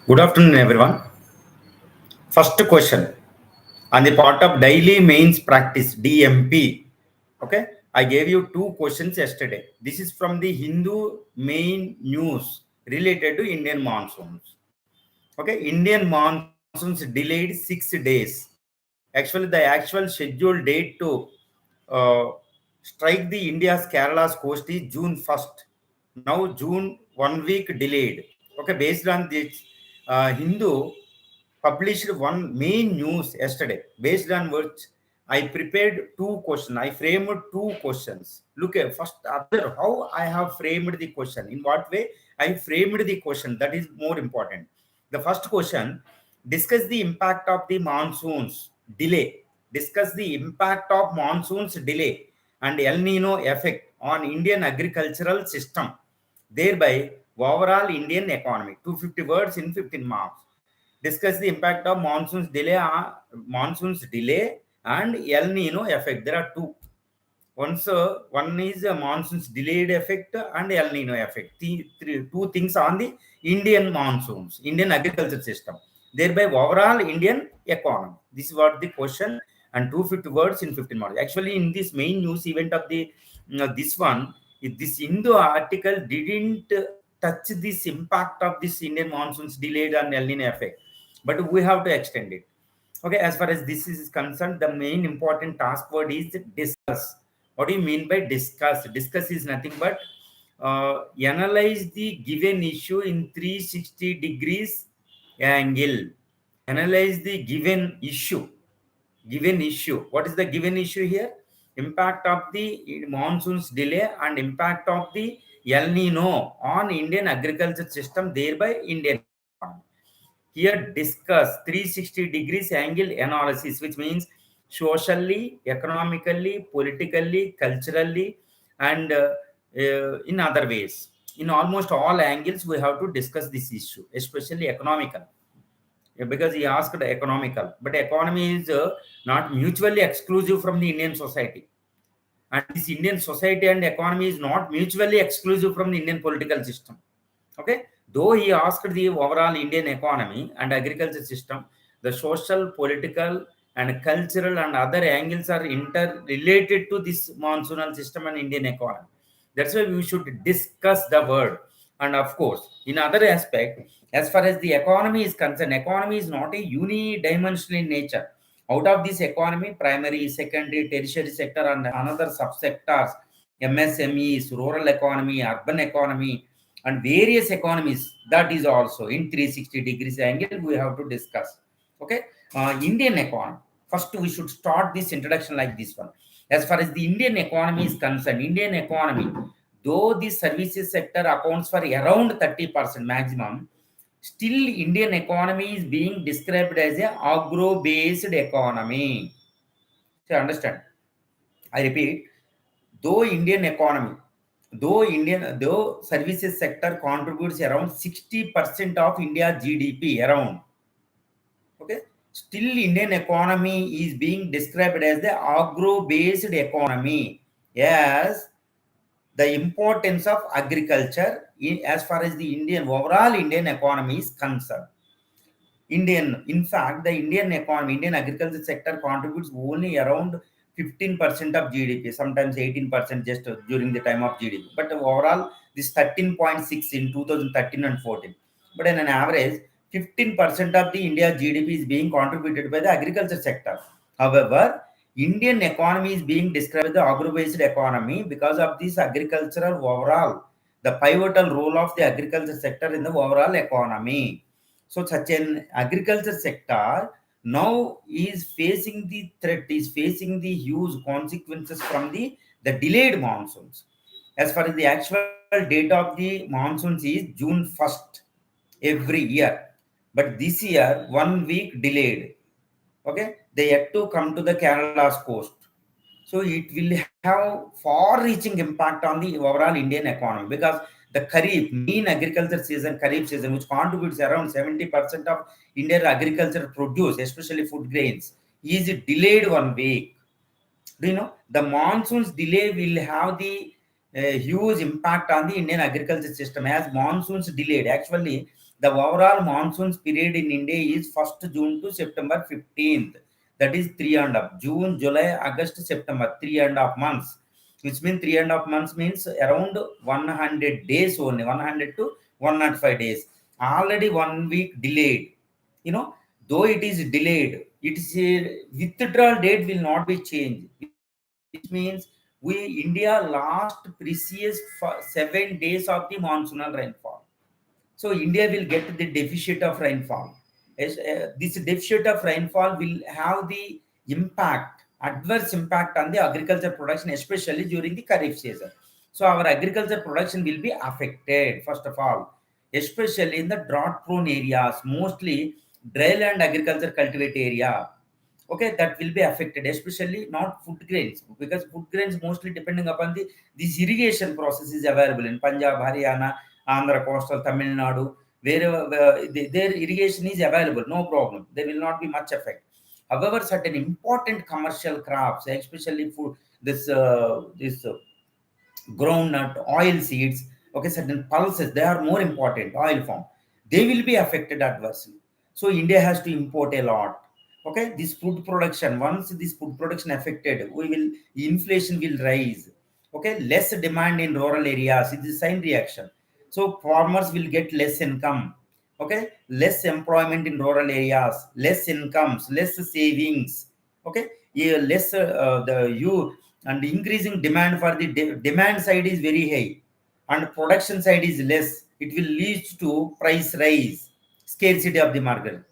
Good afternoon, everyone. First question on the part of daily mains practice DMP. Okay, I gave you two questions yesterday. This is from the Hindu main news related to Indian monsoons. Okay, Indian monsoons delayed 6 days. Actually, the actual scheduled date to uh, strike the India's Kerala's coast is June 1st. Now June 1 week delayed. Okay, based on this, Hindu published one main news yesterday, based on which I prepared two questions. I framed two questions. Look at first, observe how I have framed the question. In what way I framed the question? That is more important. The first question: discuss the impact of the monsoons delay. Discuss the impact of monsoons delay and El Nino effect on Indian agricultural system, thereby overall Indian economy. 250 words in 15 marks. Discuss the impact of monsoons delay and El Nino effect. There are two. One is a monsoons delayed effect and El Nino effect. Two things on the Indian monsoons, Indian agriculture system, thereby overall Indian economy. This is what the question, and 250 words in 15 marks. Actually, in this main news event of the this one, this Hindu article didn't touch this impact of this Indian monsoons delayed and El Nino effect, but we have to extend it. Okay, as far as this is concerned, the main important task word is discuss. What do you mean by discuss? Discuss is nothing but analyze the given issue in 360 degrees angle. Analyze the given issue. Given issue. What is the given issue here? Impact of the monsoons delay and impact of the El Nino on Indian agriculture system, thereby Indian economy. Here discuss 360 degrees angle analysis, which means socially, economically, politically, culturally, and in other ways. In almost all angles, we have to discuss this issue, especially economical. Because he asked economical, but economy is not mutually exclusive from the Indian society. And this Indian society and economy is not mutually exclusive from the Indian political system. Okay, though he asked the overall Indian economy and agriculture system, the social, political, and cultural and other angles are interrelated to this monsoonal system and Indian economy. That's why we should discuss the word. And of course, in other aspect, as far as the economy is concerned, economy is not a unidimensional in nature. Out of this economy, primary, secondary, tertiary sector, and another subsectors, MSMEs, rural economy, urban economy, and various economies, that is also in 360 degrees angle we have to discuss. Okay, Indian economy. First, we should start this introduction like this one. As far as the Indian economy is concerned, Indian economy, though the services sector accounts for around 30% maximum, still Indian economy is being described as a agro-based economy. So understand. I repeat, though Indian economy, though services sector contributes around 60% of India GDP around. Okay, still Indian economy is being described as the agro-based economy. Yes, the importance of agriculture as far as the overall Indian economy is concerned. In fact, the Indian economy, Indian agriculture sector contributes only around 15% of GDP, sometimes 18% just during the time of GDP. But overall, this 13.6 in 2013 and 14. But in an average, 15% of the India GDP is being contributed by the agriculture sector. However, Indian economy is being described as the agro-based economy because of this agricultural overall, the pivotal role of the agriculture sector in the overall economy. So such an agriculture sector now is facing the threat, is facing the huge consequences from the delayed monsoons. As far as the actual date of the monsoons is June 1st every year. But this year, 1 week delayed. Okay, they yet to come to the Kerala's coast. So it will have far-reaching impact on the overall Indian economy because the Kharif, mean agriculture season, Kharif season, which contributes around 70% of Indian agriculture produce, especially food grains, is delayed 1 week. Do you know the monsoons delay will have the huge impact on the Indian agriculture system as monsoons delayed. Actually, The overall monsoons period in India is 1st June to September 15th. That is 3.5. June, July, August, September, 3.5 months. Which means 3.5 months means around 100 days only, 100 to 105 days. Already 1 week delayed. You know, though it is delayed, its withdrawal date will not be changed, which means India lost precious 7 days of the monsoonal rainfall. So India will get the deficit of rainfall. This deficit of rainfall will have the adverse impact on the agriculture production, especially during the Kharif season. So our agriculture production will be affected, first of all, especially in the drought-prone areas, mostly dry land agriculture cultivate area. Okay, that will be affected, especially not food grains, because food grains mostly depending upon this irrigation process is available in Punjab, Haryana, Andhra coastal, Tamil Nadu, wherever their irrigation is available, no problem. There will not be much effect. However, certain important commercial crops, especially food, this groundnut, oil seeds, okay, certain pulses, they are more important, oil form. They will be affected adversely. So India has to import a lot. Okay, this food production, once this food production affected, inflation will rise. Okay, less demand in rural areas. It's the same reaction. So farmers will get less income. Okay, less employment in rural areas, less incomes, less savings. Okay, yeah, less the you and increasing demand for the demand side is very high and production side is less. It will lead to price rise, scarcity of the market.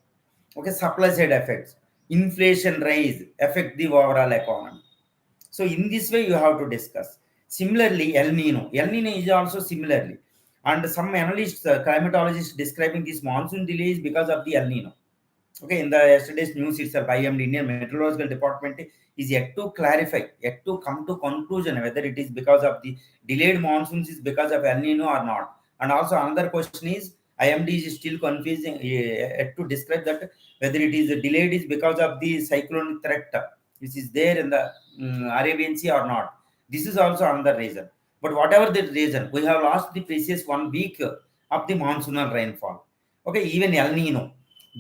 Okay, supply side effects, inflation rise, affect the overall economy. So in this way, you have to discuss. Similarly, El Nino. El Nino is also similarly. And some analysts, climatologists describing this monsoon delays because of the El Nino. Okay, in the yesterday's news itself, IMD, Indian Meteorological Department, is yet to clarify, yet to come to conclusion whether it is because of the delayed monsoons is because of El Nino or not. And also another question is, IMD is still confusing, yet to describe that whether it is delayed is because of the cyclone threat which is there in the Arabian Sea or not. This is also another reason. But whatever the reason, we have lost the precious 1 week of the monsoonal rainfall. Okay, even El Nino.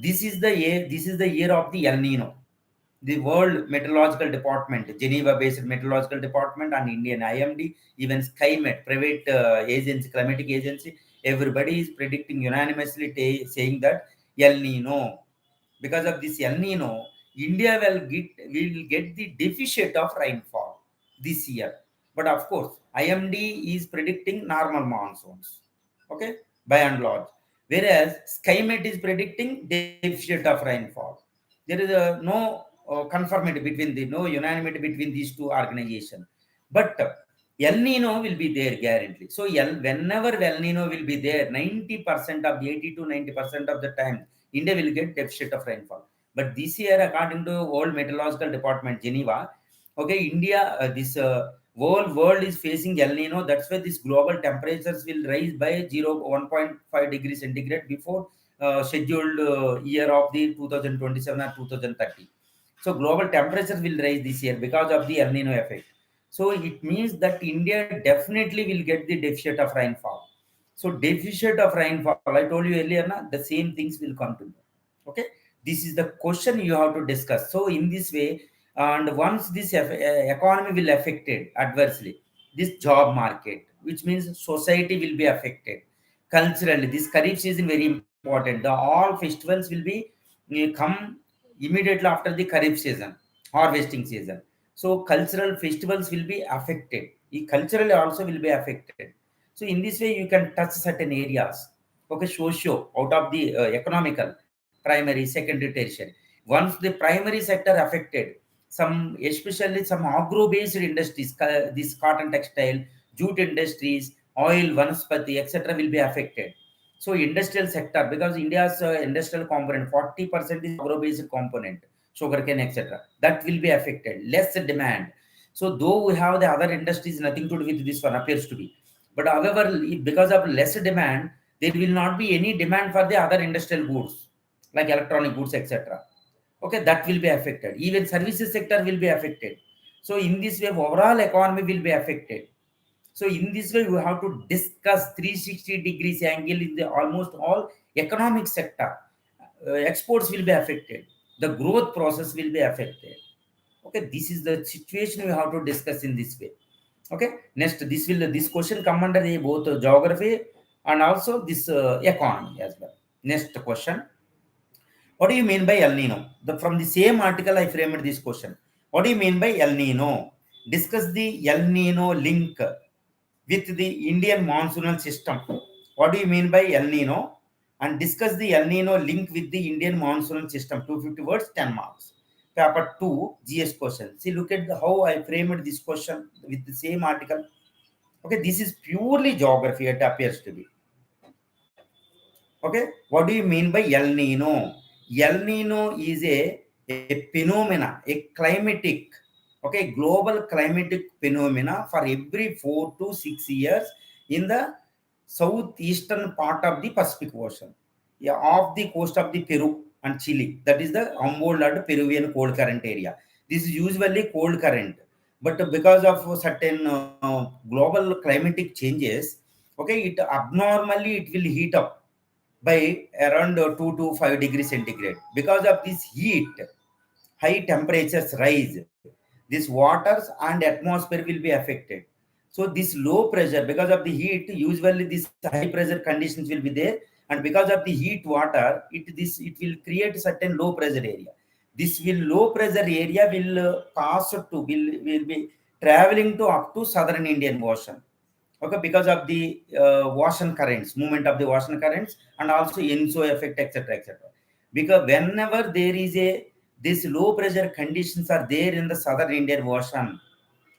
This is the year of the El Nino. The World Meteorological Department, Geneva-based Meteorological Department, and Indian IMD, even SkyMet, private agency, climatic agency, everybody is predicting unanimously, saying that El Nino. Because of this El Nino, India will get the deficit of rainfall this year. But of course, IMD is predicting normal monsoons. Okay, by and large. Whereas SkyMet is predicting deficit of rainfall. There is no conformity between no unanimity between these two organizations. But El Nino will be there guaranteed. So whenever El Nino will be there, 90% of the 80 to 90% of the time, India will get deficit of rainfall. But this year, according to World Meteorological Department, Geneva, okay, India, this whole world is facing El Nino. That's why this global temperatures will rise by 1.5 degrees centigrade before scheduled year of the 2027 or 2030. So global temperatures will rise this year because of the El Nino effect. So it means that India definitely will get the deficit of rainfall. So deficit of rainfall, I told you earlier, the same things will continue. Okay, this is the question you have to discuss. So in this way, and once this economy will affected adversely, this job market, which means society will be affected. Culturally, this Kharif season very important. The all festivals will be come immediately after the Kharif season, harvesting season. So cultural festivals will be affected. Culturally also will be affected. So in this way, you can touch certain areas. Okay, socio out of the economical, primary, secondary, tertiary. Once the primary sector affected, especially some agro-based industries, this cotton textile, jute industries, oil, vanaspati, etc., will be affected. So industrial sector, because India's industrial component, 40% is agro-based component, sugarcane, etc., that will be affected. Less demand. So though we have the other industries, nothing to do with this one appears to be. But however, because of less demand, there will not be any demand for the other industrial goods like electronic goods, etc. Okay, that will be affected. Even services sector will be affected. So in this way, overall economy will be affected. So in this way, we have to discuss 360 degrees angle in the almost all economic sector, exports will be affected, the growth process will be affected. Okay, this is the situation we have to discuss in this way. Okay, next, this question come under the both geography and also this economy as well. Next question, what do you mean by El Nino? From the same article I framed this question. What do you mean by El Nino? Discuss the El Nino link with the Indian monsoonal system. What do you mean by El Nino? And discuss the El Nino link with the Indian monsoonal system. 250 words, 10 marks. Paper 2, GS question. See, look at how I framed this question with the same article. Okay, this is purely geography, it appears to be. Okay, what do you mean by El Nino? El Nino is a phenomena, a climatic, okay, global climatic phenomena for every 4 to 6 years in the southeastern part of the Pacific Ocean, yeah, off the coast of the Peru and Chile. That is the Humboldt Peruvian cold current area. This is usually cold current, but because of certain global climatic changes, okay, it abnormally it will heat up by around 2 to 5 degrees centigrade. Because of this heat, high temperatures rise. These waters and atmosphere will be affected. So this low pressure, because of the heat, usually this high pressure conditions will be there, and because of the heat water, it will create certain low pressure area. This low pressure area will will be traveling to up to southern Indian Ocean. Okay, because of the ocean currents, movement of the ocean currents, and also ENSO effect, etc., etc. Because whenever there is these low pressure conditions are there in the southern Indian Ocean,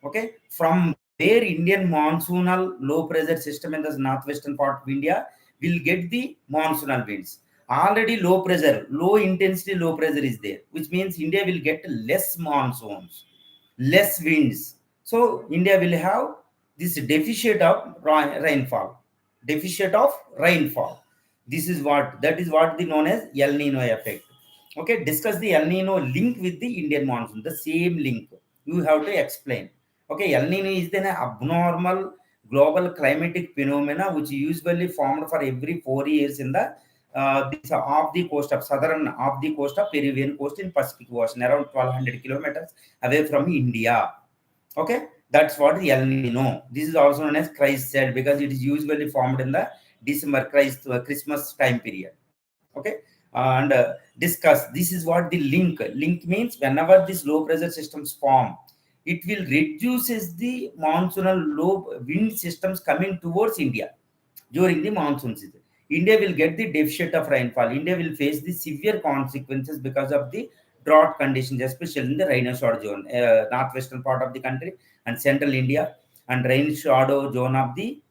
okay, from where Indian monsoonal low pressure system in the northwestern part of India will get the monsoonal winds. Already low intensity low pressure is there, which means India will get less monsoons, less winds. So India will have this deficit of rainfall. Deficit of rainfall. That is what the known as El Nino effect. Okay, discuss the El Nino link with the Indian monsoon. The same link you have to explain. Okay, El Nino is then an abnormal global climatic phenomena which usually formed for every 4 years in the this off the coast of southern off the coast of Peruvian coast in Pacific Ocean, around 1200 kilometers away from India. Okay, that's what the El Nino. This is also known as Christ said because it is usually formed in the December Christmas time period. Okay, and discuss. This is what the link. Link means whenever these low pressure systems form, it will reduces the monsoonal low wind systems coming towards India during the monsoon season. India will get the deficit of rainfall. India will face the severe consequences because of the drought conditions, especially in the rain shadow zone, northwestern part of the country and central India, and rain shadow zone of the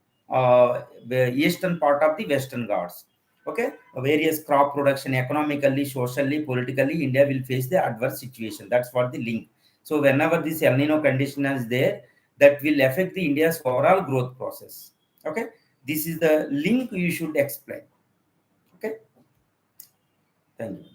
eastern part of the Western Ghats. Okay, various crop production, economically, socially, politically, India will face the adverse situation. That's what the link. So whenever this El Nino condition is there, that will affect the India's overall growth process. Okay, this is the link you should explain. Okay, thank you.